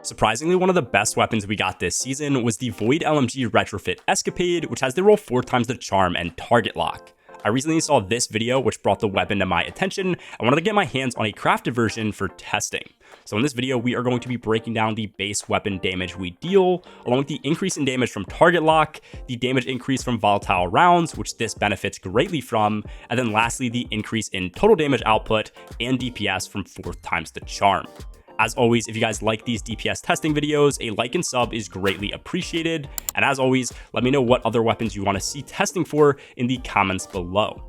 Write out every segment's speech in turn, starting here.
Surprisingly, one of the best weapons we got this season was the Void LMG Retrofit Escapade, which has the roll 4 times the charm and target lock. I recently saw this video which brought the weapon to my attention. I wanted to get my hands on a crafted version for testing. So in this video, we are going to be breaking down the base weapon damage we deal, along with the increase in damage from target lock, the damage increase from volatile rounds, which this benefits greatly from, and then lastly, the increase in total damage output and DPS from 4 times the charm. As always, if you guys like these DPS testing videos, a like and sub is greatly appreciated. And as always, let me know what other weapons you want to see testing for in the comments below.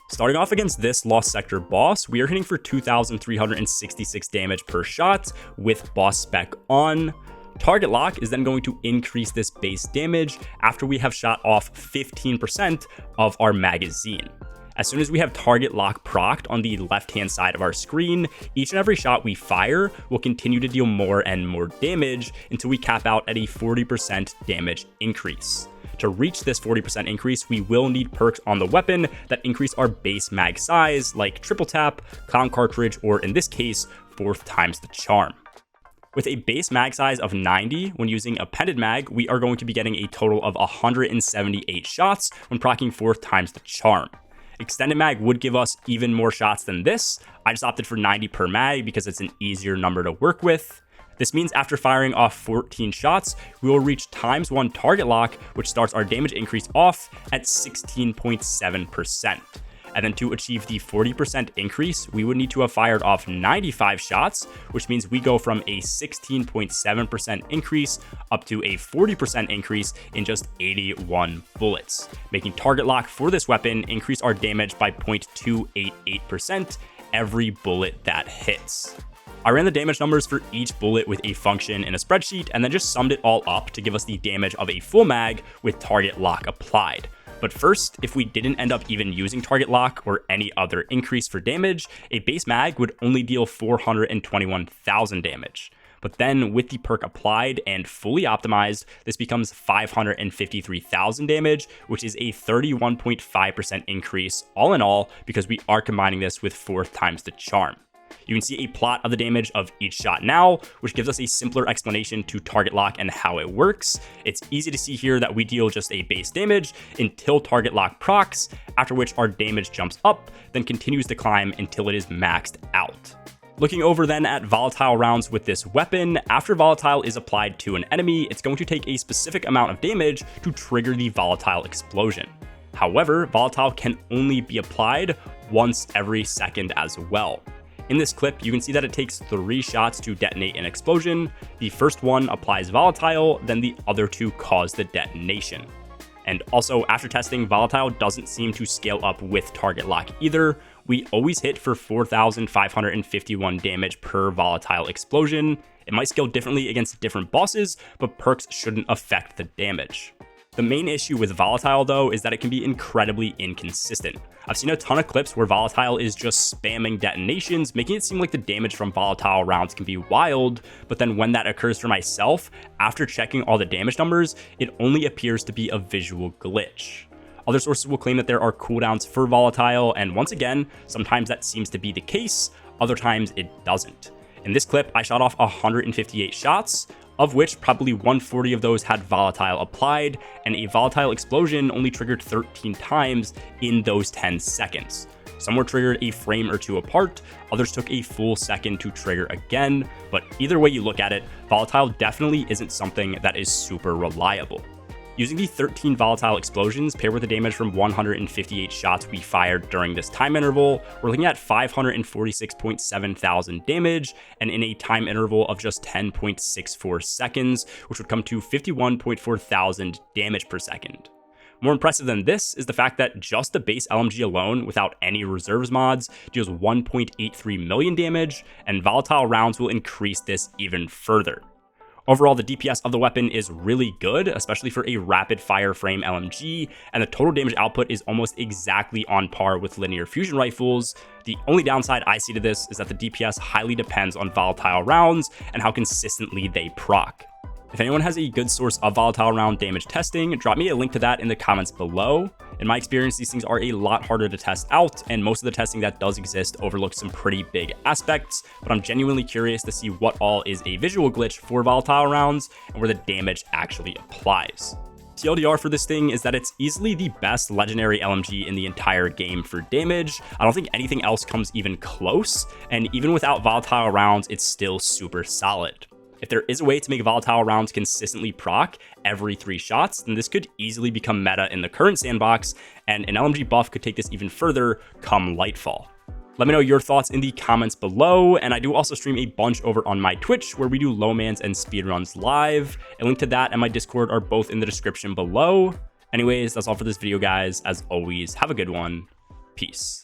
Starting off against this Lost Sector boss, we are hitting for 2,366 damage per shot with boss spec on. Target lock is then going to increase this base damage after we have shot off 15% of our magazine. As soon as we have target lock procced on the left-hand side of our screen, each and every shot we fire will continue to deal more and more damage until we cap out at a 40% damage increase. To reach this 40% increase, we will need perks on the weapon that increase our base mag size, like triple tap, clown cartridge, or in this case, 4 times the charm. With a base mag size of 90, when using appended mag, we are going to be getting a total of 178 shots when proccing 4 times the charm. Extended mag would give us even more shots than this. I just opted for 90 per mag because it's an easier number to work with. This means after firing off 14 shots, we will reach ×1 target lock, which starts our damage increase off at 16.7%. And then to achieve the 40% increase, we would need to have fired off 95 shots, which means we go from a 16.7% increase up to a 40% increase in just 81 bullets, making target lock for this weapon increase our damage by 0.288% every bullet that hits. I ran the damage numbers for each bullet with a function in a spreadsheet and then just summed it all up to give us the damage of a full mag with target lock applied. But first, if we didn't end up even using target lock or any other increase for damage, a base mag would only deal 421,000 damage. But then with the perk applied and fully optimized, this becomes 553,000 damage, which is a 31.5% increase all in all because we are combining this with 4 times the charm. You can see a plot of the damage of each shot now, which gives us a simpler explanation to target lock and how it works. It's easy to see here that we deal just a base damage until target lock procs, after which our damage jumps up, then continues to climb until it is maxed out. Looking over then at volatile rounds with this weapon, after volatile is applied to an enemy, it's going to take a specific amount of damage to trigger the volatile explosion. However, volatile can only be applied once every second as well. In this clip, you can see that it takes 3 shots to detonate an explosion. The first one applies volatile, then the other 2 cause the detonation. And also, after testing, volatile doesn't seem to scale up with target lock either. We always hit for 4,551 damage per volatile explosion. It might scale differently against different bosses, but perks shouldn't affect the damage. The main issue with volatile though is that it can be incredibly inconsistent. I've seen a ton of clips where volatile is just spamming detonations, making it seem like the damage from volatile rounds can be wild, but then when that occurs for myself, after checking all the damage numbers, it only appears to be a visual glitch. Other sources will claim that there are cooldowns for volatile, and once again, sometimes that seems to be the case, other times it doesn't. In this clip, I shot off 158 shots, of which probably 140 of those had volatile applied, and a volatile explosion only triggered 13 times in those 10 seconds. Some were triggered a frame or 2 apart, others took a full second to trigger again, but either way you look at it, volatile definitely isn't something that is super reliable. Using the 13 volatile explosions paired with the damage from 158 shots we fired during this time interval, we're looking at 546.7 thousand damage, and in a time interval of just 10.64 seconds, which would come to 51.4 thousand damage per second. More impressive than this is the fact that just the base LMG alone, without any reserves mods, deals 1.83 million damage, and volatile rounds will increase this even further. Overall, the DPS of the weapon is really good, especially for a rapid fire frame LMG, and the total damage output is almost exactly on par with linear fusion rifles. The only downside I see to this is that the DPS highly depends on volatile rounds and how consistently they proc. If anyone has a good source of volatile round damage testing, drop me a link to that in the comments below. In my experience, these things are a lot harder to test out, and most of the testing that does exist overlooks some pretty big aspects, but I'm genuinely curious to see what all is a visual glitch for volatile rounds and where the damage actually applies. TLDR for this thing is that it's easily the best legendary LMG in the entire game for damage. I don't think anything else comes even close, and even without volatile rounds, it's still super solid. If there is a way to make volatile rounds consistently proc every 3 shots, then this could easily become meta in the current sandbox, and an LMG buff could take this even further come Lightfall. Let me know your thoughts in the comments below, and I do also stream a bunch over on my Twitch where we do low mans and speedruns live. A link to that and my Discord are both in the description below. Anyways, that's all for this video, guys. As always, have a good one. Peace.